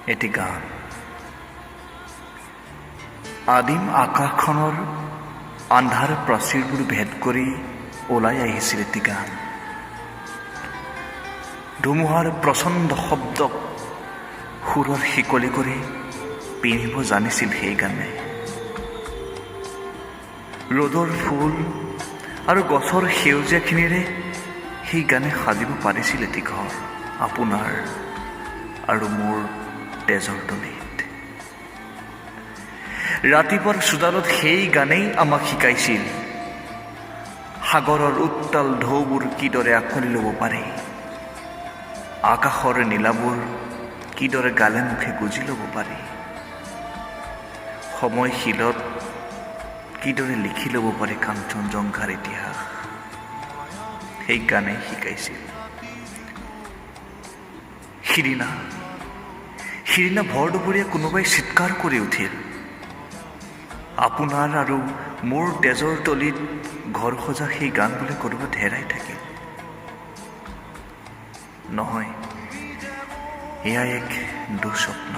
এটি গান। আদিম আকাশখনৰ আন্ধাৰ প্ৰাচীৰবোৰ ভেদ কৰি ওলাই আহিছিল এটি গান। ধুমুহাৰ প্ৰচণ্ড শব্দক সুৰৰ শিকলি কৰি পিন্ধিব জানিছিল সেই গানে। ৰ'দৰ ফুল আৰু গছৰ সেউজীয়াখিনিৰে সেই গানে সাজিব পাৰিছিল এটি ঘৰ, আপোনাৰ আৰু মোৰ তেজৰ তলিত। ৰাতিপুৱাৰ চোতালত সেই গানেই আমাক শিকাইছিল সাগৰৰ উত্তাল ঢৌবোৰ কিদৰে আঁকোৱালি ল'ব পাৰে, আকাশৰ নীলাবোৰ কিদৰে গালে মুখে গুজি ল'ব পাৰি, সময়শীলত কিদৰে লিখি ল'ব পাৰি কাঞ্চনজংঘাৰ ইতিহাস। সেই গানে শিকাইছিল। সিদিনা ভৰ দুপৰীয়া কোনোবাই চিৎকাৰ কৰি উঠিল, আপোনাৰ আৰু মোৰ তেজৰ তলিত ঘৰ সজা সেই গান বোলে ক'ৰবাত হেৰাই থাকিল। নহয়, এয়া এক দুঃস্বপ্ন।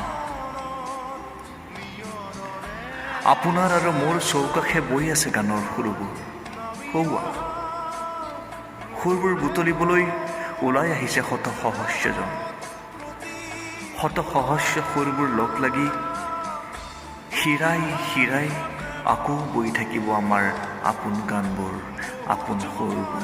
আপোনাৰ আৰু মোৰ চৌকাষে বৈ আছে গানৰ সুৰবোৰ। সৌৱা সুৰবোৰ বুটলিবলৈ ওলাই আহিছে শত সহস্ৰজন। শত সহস্ৰ সুৰবোৰ লগ লাগি শিৰাই শিৰাই আকৌ বৈ থাকিব আমাৰ আপোন গানবোৰ, আপোন সুৰবোৰ।